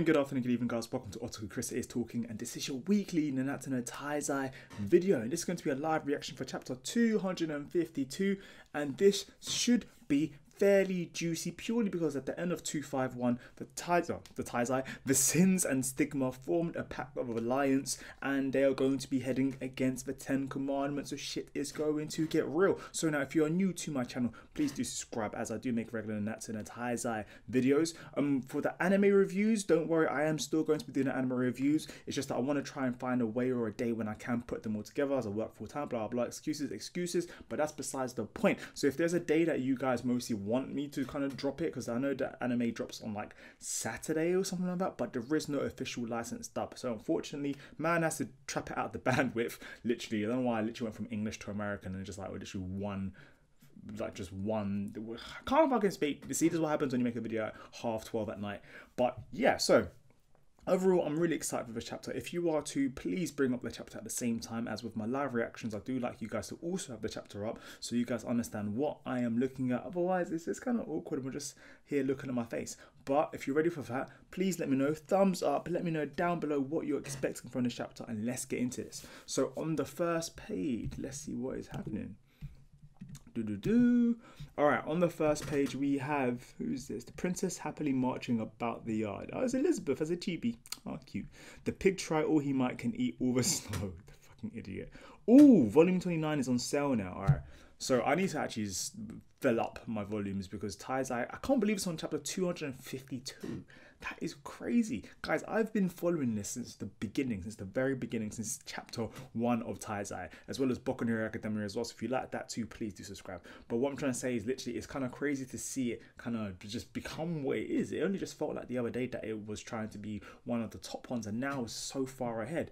morning, good afternoon, good evening, guys. Welcome to ChrisIsTalkin, and this is your weekly Nanatsu no Taizai video. And this is going to be a live reaction for chapter 252, and this should be fairly juicy purely because at the end of 251, the Taizai, the sins and stigma formed a pact of alliance, and they are going to be heading against the 10 commandments. So shit is going to get real. So now, if you are new to my channel, please do subscribe, as I do make regular Nanatsu no Taizai videos. For the anime reviews, don't worry, I am still going to be doing the anime reviews. It's just that I want to try and find a way or a day when I can put them all together, as I work full time, blah blah, excuses, but that's besides the point. So if there's a day that you guys mostly want me to kind of drop it, because I know that anime drops on like Saturday or something like that, but there is no official licensed dub, so unfortunately man has to trap it out the bandwidth. Literally, I don't know why I literally went from English to American and just like literally one, just one, can't fucking speak. See, this is what happens when you make a video at 12:30 at night. But yeah, so overall, I'm really excited for this chapter. If you are too, please bring up the chapter at the same time as with my live reactions. I do like you guys to also have the chapter up so you guys understand what I am looking at. Otherwise, it's kind of awkward and we're just here looking at my face. But if you're ready for that, please let me know. Thumbs up. Let me know down below what you're expecting from this chapter, and let's get into this. So on the first page, let's see what is happening. Alright, on the first page we have, who's this? The princess happily marching about the yard. Oh, it's Elizabeth as a chibi. Oh, cute. The pig try all he might can eat all the snow. The fucking idiot. Ooh, volume 29 is on sale now. Alright, so I need to actually fill up my volumes because Taizai, I can't believe it's on chapter 252. That is crazy. Guys, I've been following this since the beginning, since the very beginning, since chapter 1 of Taizai, as well as Boku no Hero Academia as well. So if you like that too, please do subscribe. But what I'm trying to say is literally, it's kind of crazy to see it kind of just become what it is. It only just felt like the other day that it was trying to be one of the top ones, and now it's so far ahead.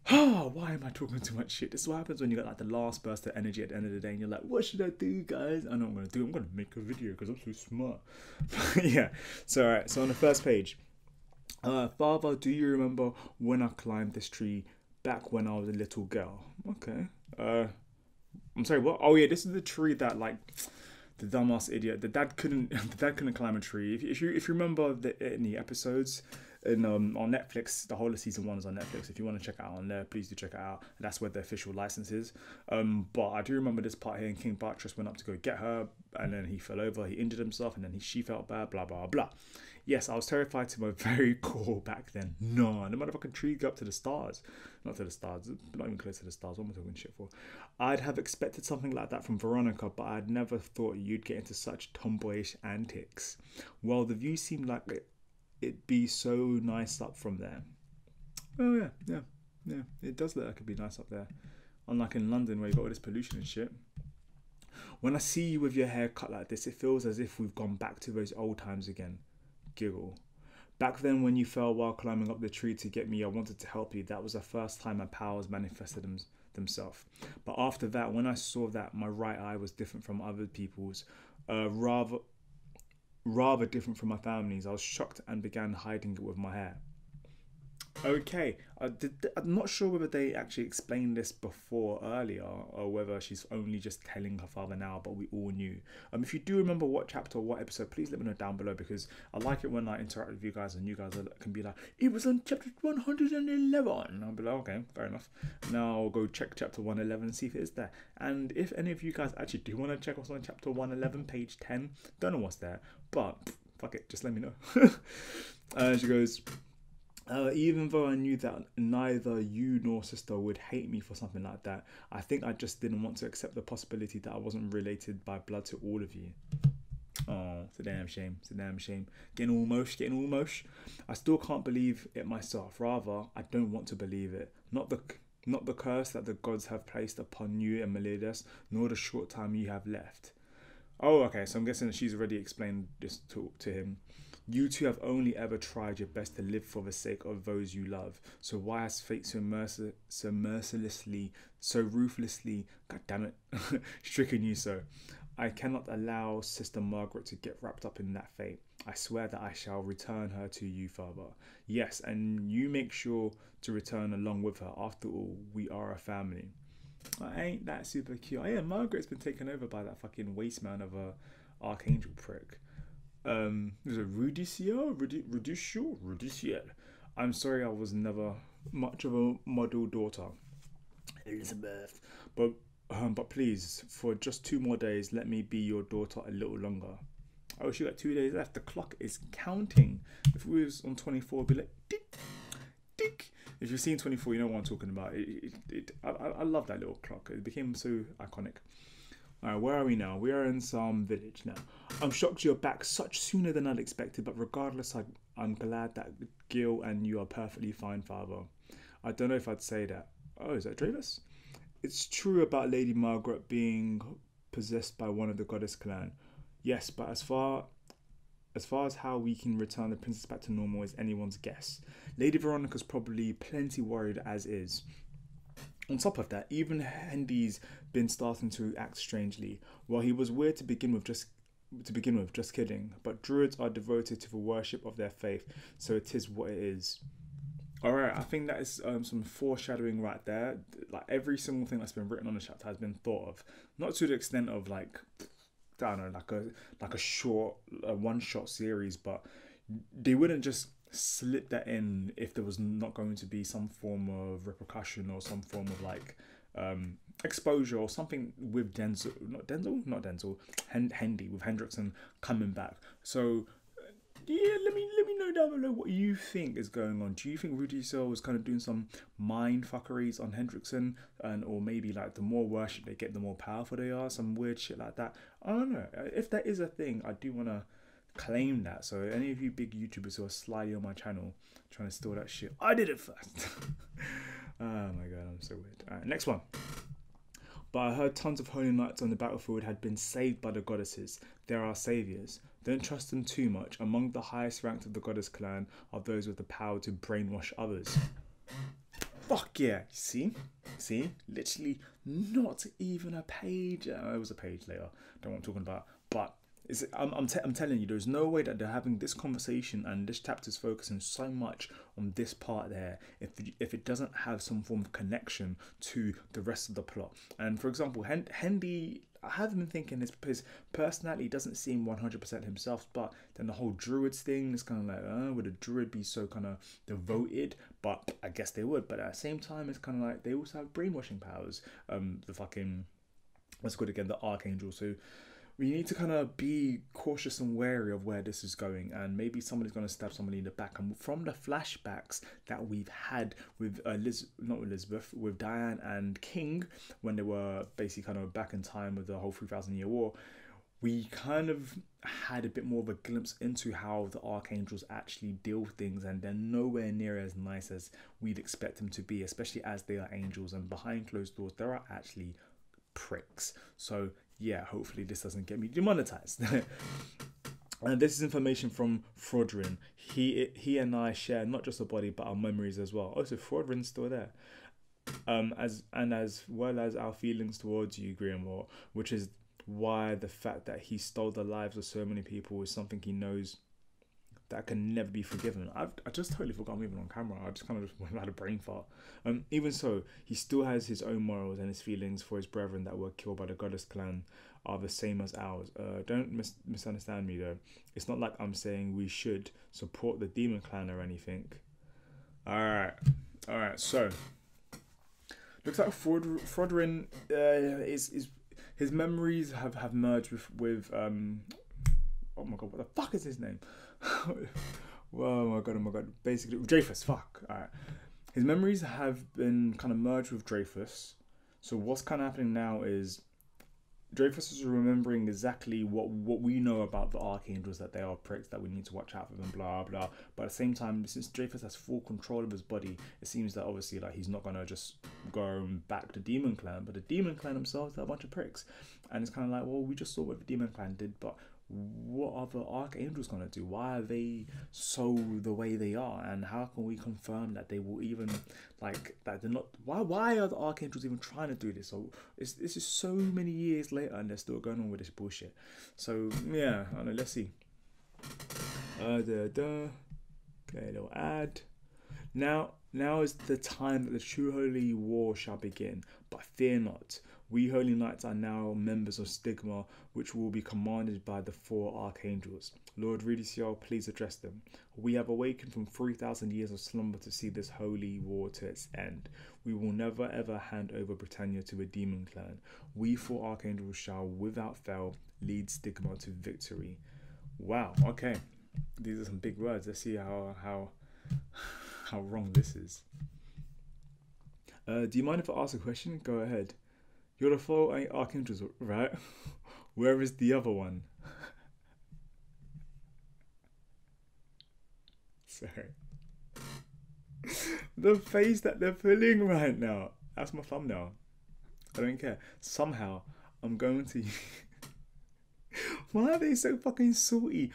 Oh, why am I talking too much shit? This is what happens when you got like the last burst of energy at the end of the day and you're like, what should I do, guys? I know what I'm going to do. I'm going to make a video because I'm so smart. Yeah. So, all right. So on the first page, Father, do you remember when I climbed this tree back when I was a little girl? Okay. I'm sorry, what? Oh yeah, this is the tree that like the dumbass idiot. The dad couldn't climb a tree. If you remember in the episodes, on Netflix, the whole of season 1 is on Netflix. If you want to check it out on there, please do check it out. That's where the official license is. But I do remember this part here, and King Bartress went up to go get her, and then he fell over, he injured himself, and then she felt bad, blah blah blah. Yes, I was terrified to my very core back then. No, the motherfucking tree go up to the stars. Not to the stars, not even close to the stars. What am I talking shit for? I'd have expected something like that from Veronica, but I'd never thought you'd get into such tomboyish antics. Well, the view seemed like it'd be so nice up from there. Oh yeah, it does look like it'd be nice up there, unlike in London where you got all this pollution and shit. When I see you with your hair cut like this, it feels as if we've gone back to those old times again. Giggle. Back then when you fell while climbing up the tree to get me, I wanted to help you. That was the first time my powers manifested themselves. But after that, when I saw that my right eye was different from other people's, rather different from my family's, I was shocked and began hiding it with my hair. Okay, I'm not sure whether they actually explained this before earlier or whether she's only just telling her father now, but we all knew. If you do remember what chapter or what episode, please let me know down below, because I like it when I interact with you guys and you guys can be like, it was on chapter 111. And I'll be like, okay, fair enough. Now I'll go check chapter 111 and see if it is there. And if any of you guys actually do want to check what's on chapter 111, page 10, don't know what's there, but fuck it, just let me know. She goes, even though I knew that neither you nor sister would hate me for something like that, I think I just didn't want to accept the possibility that I wasn't related by blood to all of you. Oh, it's a damn shame. It's a damn shame. Getting all mosh. I still can't believe it myself. Rather, I don't want to believe it. Not the curse that the gods have placed upon you and Meliodas, nor the short time you have left. Oh, okay, so I'm guessing she's already explained this to him. You two have only ever tried your best to live for the sake of those you love. So why has fate so mercilessly, so ruthlessly, god damn it, stricken you so? I cannot allow Sister Margaret to get wrapped up in that fate. I swear that I shall return her to you, Father. Yes, and you make sure to return along with her. After all, we are a family. Ain't that super cute? Oh yeah, Margaret's been taken over by that fucking waste man of a Archangel prick. Was it Rudicio? I'm sorry, I was never much of a model daughter, Elizabeth. But please, for just 2 more days, let me be your daughter a little longer. Oh, she got 2 days left. The clock is counting. If we was on 24, it'd be like tick, tick. If you've seen 24, you know what I'm talking about. I love that little clock. It became so iconic. Alright, where are we now? We are in some village now. I'm shocked you're back such sooner than I'd expected, but regardless, I'm glad that Gil and you are perfectly fine, father. I don't know if I'd say that. Oh, is that Dravis? It's true about Lady Margaret being possessed by one of the goddess clan. Yes, but as far as how we can return the princess back to normal is anyone's guess. Lady Veronica's probably plenty worried as is. On top of that, even Hendy's been starting to act strangely. While he was weird to begin with, just kidding. But druids are devoted to the worship of their faith, so it is what it is. Alright, I think that is some foreshadowing right there. Like every single thing that's been written on the chapter has been thought of. Not to the extent of like, I don't know, like a short, one-shot series, but they wouldn't just slip that in if there was not going to be some form of repercussion or some form of like exposure or something with Hendy with Hendrickson coming back. So yeah, let me know down below what you think is going on. Do you think Rudy Cell was kind of doing some mind fuckeries on Hendrickson, or maybe like the more worship they get, the more powerful they are, some weird shit like that? I don't know. If that is a thing, I do want to claim that. So any of you big YouTubers who are slyly on my channel trying to steal that shit, I did it first. Oh my god, I'm so weird. Alright, next one. But I heard tons of holy knights on the battlefield had been saved by the goddesses. They're our saviors. Don't trust them too much. Among the highest ranked of the goddess clan are those with the power to brainwash others. Fuck yeah. See? Literally not even a page. It was a page later. Don't know what I'm talking about. But I'm telling you, there's no way that they're having this conversation and this chapter's focusing so much on this part there if it doesn't have some form of connection to the rest of the plot. And for example, Hendy, I have been thinking his personality doesn't seem 100% himself, but then the whole druids thing is kind of like, would a druid be so kind of devoted? But I guess they would. But at the same time, it's kind of like they also have brainwashing powers. The fucking, what's it called again? The Archangels. So we need to kind of be cautious and wary of where this is going, and maybe somebody's going to stab somebody in the back. And from the flashbacks that we've had with with Diane and King, when they were basically kind of back in time with the whole 3,000-year war, we kind of had a bit more of a glimpse into how the Archangels actually deal with things, and they're nowhere near as nice as we'd expect them to be, especially as they are angels, and behind closed doors there are actually pricks. So yeah, hopefully this doesn't get me demonetized. And this is information from Frodrin. He and I share not just a body but our memories as well. Oh, so Frodrin's still there. As well as our feelings towards you, Grimoire, which is why the fact that he stole the lives of so many people is something he knows that can never be forgiven. I just totally forgot I'm even on camera. I just kind of just had a brain fart. Even so, he still has his own morals, and his feelings for his brethren that were killed by the goddess clan are the same as ours. Don't misunderstand me though. It's not like I'm saying we should support the demon clan or anything. Alright. So looks like Frodrin is his memories have merged with oh my god, what the fuck is his name? Oh my god. Basically, Dreyfus. Fuck. Alright. His memories have been kind of merged with Dreyfus. So what's kind of happening now is Dreyfus is remembering exactly what we know about the Archangels, that they are pricks, that we need to watch out for them, blah blah. But at the same time, since Dreyfus has full control of his body, it seems that obviously like he's not gonna just go back to Demon Clan. But the Demon Clan themselves are a bunch of pricks, and it's kind of like, well, we just saw what the Demon Clan did, but what are the Archangels gonna do? Why are they so the way they are, and how can we confirm that they will even like that they're not? Why are the Archangels even trying to do this? So this is so many years later and they're still going on with this bullshit. So yeah, I don't know, let's see. Okay, a little ad. Now is the time that the true holy war shall begin, but fear not, We Holy Knights are now members of Stigma, which will be commanded by the 4 Archangels. Lord Rudicio, please address them. We have awakened from 3,000 years of slumber to see this holy war to its end. We will never ever hand over Britannia to a demon clan. We 4 Archangels shall, without fail, lead Stigma to victory. Wow, okay. These are some big words. Let's see how wrong this is. Do you mind if I ask a question? Go ahead. You're the 4 Archangels, right? Where is the other one? Sorry. The face that they're pulling right now. That's my thumbnail. I don't care. Somehow, I'm going to... Why are they so fucking salty?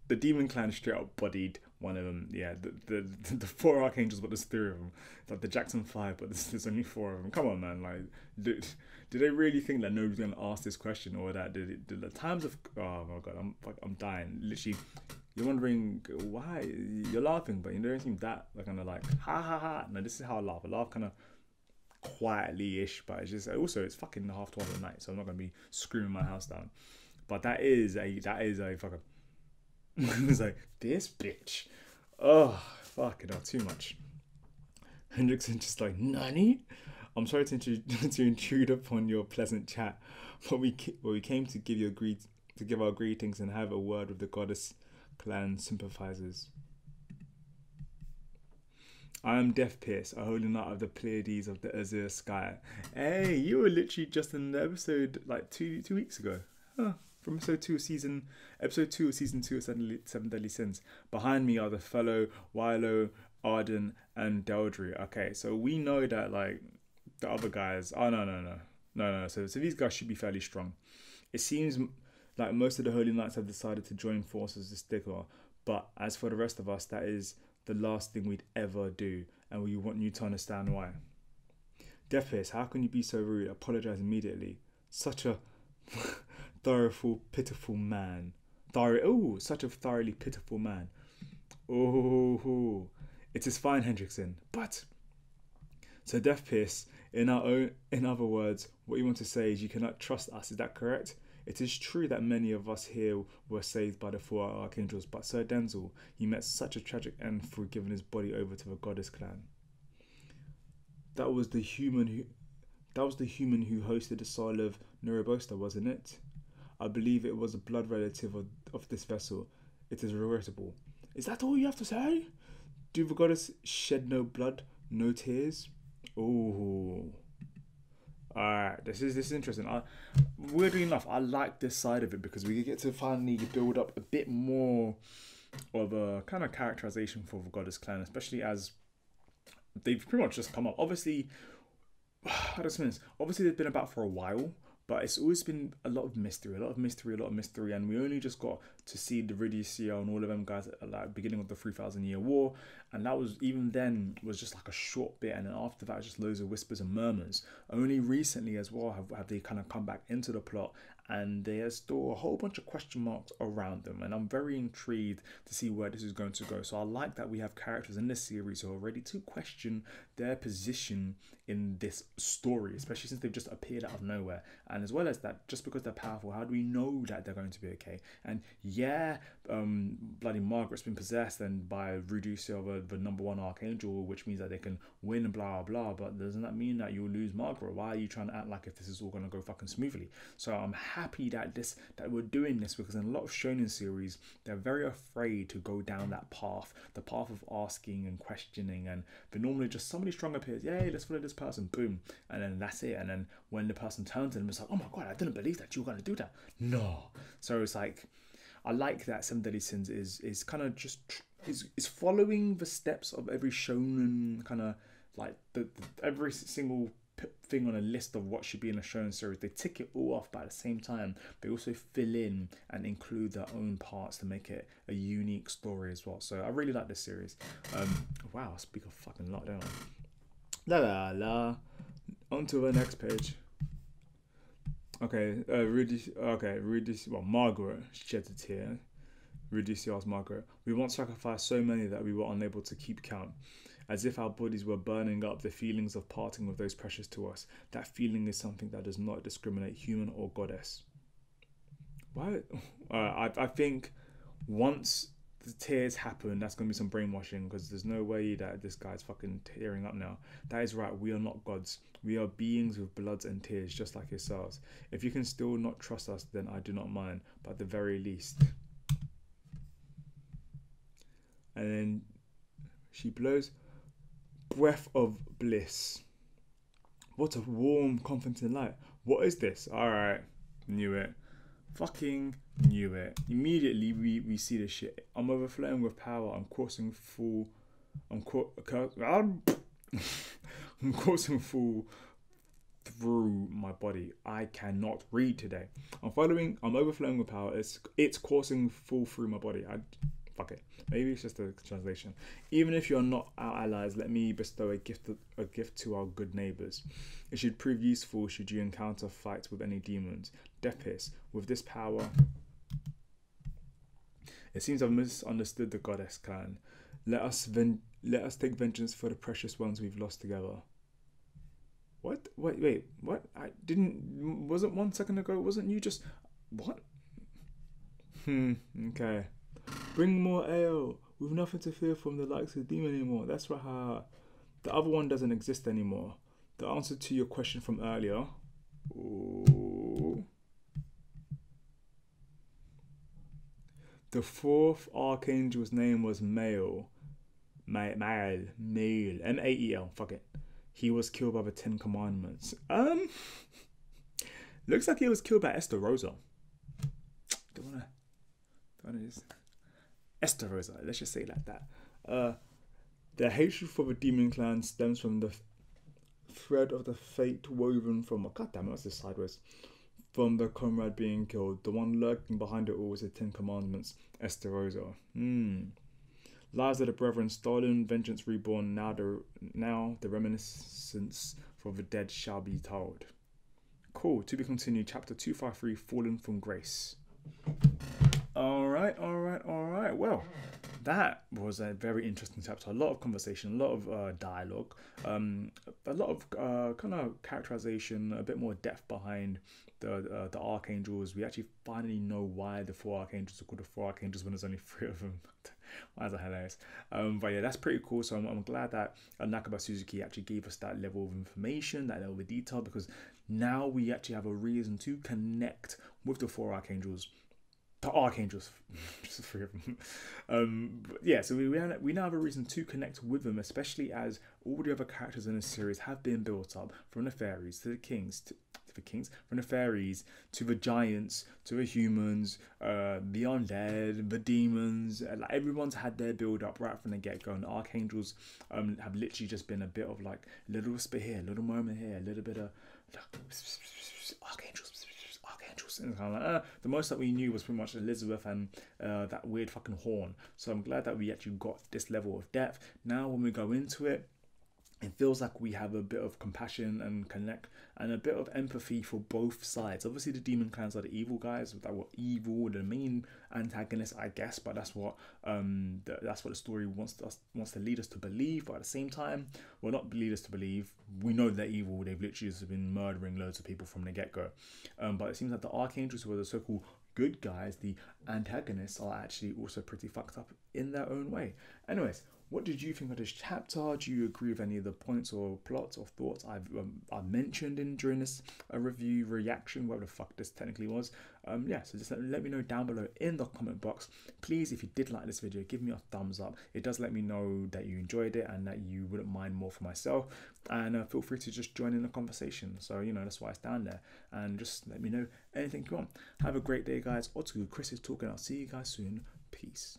The Demon Clan straight up bodied one of them. Yeah, the 4 Archangels, but there's 3 of them. It's like the Jackson 5, but there's only 4 of them. Come on, man. Like, did they really think that nobody's gonna ask this question, or that did the times of? Oh my god, I'm dying. Literally, you're wondering why you're laughing, but you don't seem that like kind of like ha ha ha. No, this is how I laugh. I laugh kind of quietly-ish, but it's just also it's fucking 12:30 at night, so I'm not gonna be screaming my house down. But that is a fucking. It's like, this bitch. Oh, fucking hell, too much. Hendrickson just like, Nani? I'm sorry to intrude upon your pleasant chat, but we came to give our greetings and have a word with the goddess clan sympathizers. I am Death Pierce, a holy knight of the Pleiades of the azure sky. Hey, you were literally just in the episode like two weeks ago. Huh. From episode 2 of season 2 of Seven Deadly Sins. Behind me are the fellow Wilo, Arden, and Deldry. Okay, so we know that like the other guys. Oh no. So these guys should be fairly strong. It seems like most of the Holy Knights have decided to join forces with Stigma, but as for the rest of us, that is the last thing we'd ever do, and we want you to understand why. Deathface, how can you be so rude? Apologize immediately. Such a pitiful man. Such a thoroughly pitiful man. Oh, it is fine, Hendrickson. But so Deathpierce, in other words, what you want to say is you cannot trust us. Is that correct? It is true that many of us here were saved by the 4 Archangels, but Sir Denzel, he met such a tragic end through giving his body over to the goddess clan. That was the human who hosted the soul of Neurobosta, wasn't it? I believe it was a blood relative of this vessel. It is regrettable. Is that all you have to say? Do the goddess shed no blood, no tears? Oh. Alright, this is interesting. Weirdly enough, I like this side of it because we get to finally build up a bit more of a kind of characterization for the goddess clan, especially as they've pretty much just come up. Obviously, obviously they've been about for a while, but it's always been a lot of mystery, and we only just got to see the Ridicio and all of them guys at the beginning of the 3,000 Year War, and that was, even then, was just like a short bit, and then after that, just loads of whispers and murmurs. Only recently as well have they kind of come back into the plot, and there's still a whole bunch of question marks around them, and I'm very intrigued to see where this is going to go. So I like that we have characters in this series who are ready to question their position in this story, especially since they've just appeared out of nowhere. And as well as that, just because they're powerful, how do we know that they're going to be okay? And yeah, bloody Margaret's been possessed and by Rudicio, the number 1 Archangel, which means that they can win and blah blah, but doesn't that mean that you'll lose Margaret? Why are you trying to act like if this is all going to go fucking smoothly? So I'm happy that we're doing this, because in a lot of shonen series they're very afraid to go down that path, the path of asking and questioning, and but normally just somebody strong appears, yay, let's follow this person, boom, and then that's it. And then when the person turns to them, it's like, oh my god, I didn't believe that you were going to do that. No. So it's like, I like that Seven Deadly Sins is kind of just is following the steps of every shonen, kind of like the every single thing on a list of what should be in a shonen series. They tick it all off, but at the same time they also fill in and include their own parts to make it a unique story as well. So I really like this series. Wow, I speak a fucking lot, don't I? On to the next page. Okay, Margaret sheds a tear. Rudicio asked Margaret, "We once sacrificed so many that we were unable to keep count. as if our bodies were burning up the feelings of parting with those precious to us. That feeling is something that does not discriminate human or goddess. Why? I think once the tears happen, that's going to be some brainwashing, because there's no way that this guy's fucking tearing up now. That is right, we are not gods. We are beings with bloods and tears, just like yourselves. If you can still not trust us, then I do not mind, but at the very least. And then she blows breath of bliss. What a warm, comforting light. What is this? Alright, knew it. Fucking knew it. Immediately we see this shit. I'm overflowing with power. I'm coursing full. I'm coursing full through my body. I cannot read today. I'm overflowing with power. It's coursing full through my body. Fuck it. Maybe it's just a translation. Even if you're not our allies, let me bestow a gift to our good neighbors. It should prove useful should you encounter fights with any demons. Death Hiss. With this power, it seems I've misunderstood the goddess clan. Let us take vengeance for the precious ones we've lost together. What? Wait. What? Wasn't 1 second ago? Wasn't you just what? Okay. Bring more ale. We've nothing to fear from the likes of the demon anymore. That's right. The other one doesn't exist anymore. The answer to your question from earlier. Ooh. The fourth archangel's name was Mael. Mael. M-A-E-L. Fuck it. He was killed by the 10 Commandments. Looks like he was killed by Esther Rosa. Don't wanna just Esther Rosa, let's just say it like that. The hatred for the demon clan stems from the thread of the fate woven from that's just sideways. From the comrade being killed, the one lurking behind it all was the 10 Commandments, Esther Rosa. Lives of the brethren stolen, vengeance reborn. Now the reminiscence for the dead shall be told. Cool. To be continued. Chapter 253, Fallen from Grace. All right. Well, that was a very interesting chapter. A lot of conversation, a lot of dialogue, a lot of kind of characterization, a bit more depth behind the archangels. We actually finally know why the 4 archangels are called the 4 archangels when there's only 3 of them. Why is that hilarious? But yeah, that's pretty cool. So I'm glad that Nakaba Suzuki actually gave us that level of information, that level of detail, because now we actually have a reason to connect with the 4 archangels. The archangels, just 3 of them. Yeah, so we now have a reason to connect with them, especially as all the other characters in the series have been built up, from the fairies to the kings, from the fairies to the giants to the humans, the undead, the demons. Like everyone's had their build up right from the get go, and the archangels have literally just been a bit of like a little whisper here, a little moment here, a little bit of archangels. And kind of like, the most that we knew was pretty much Elizabeth and that weird fucking horn. So I'm glad that we actually got this level of depth. Now when we go into it, it feels like we have a bit of compassion and connect and a bit of empathy for both sides. Obviously the demon clans are the evil guys that were evil, the main antagonists, I guess, but that's what the story wants to lead us to believe. But at the same time, well, not lead us to believe, we know they're evil. They've literally just been murdering loads of people from the get-go. But it seems like the archangels, who are the so-called good guys, the antagonists, are actually also pretty fucked up in their own way. Anyways, what did you think of this chapter? Do you agree with any of the points or plots or thoughts I've mentioned during this review, reaction, whatever the fuck this technically was? Yeah, so just let me know down below in the comment box. Please, if you did like this video, give me a thumbs up. It does let me know that you enjoyed it and that you wouldn't mind more for myself. And feel free to just join in the conversation. So, that's why it's down there. And just let me know anything you want. Have a great day, guys. Chris is talking. I'll see you guys soon. Peace.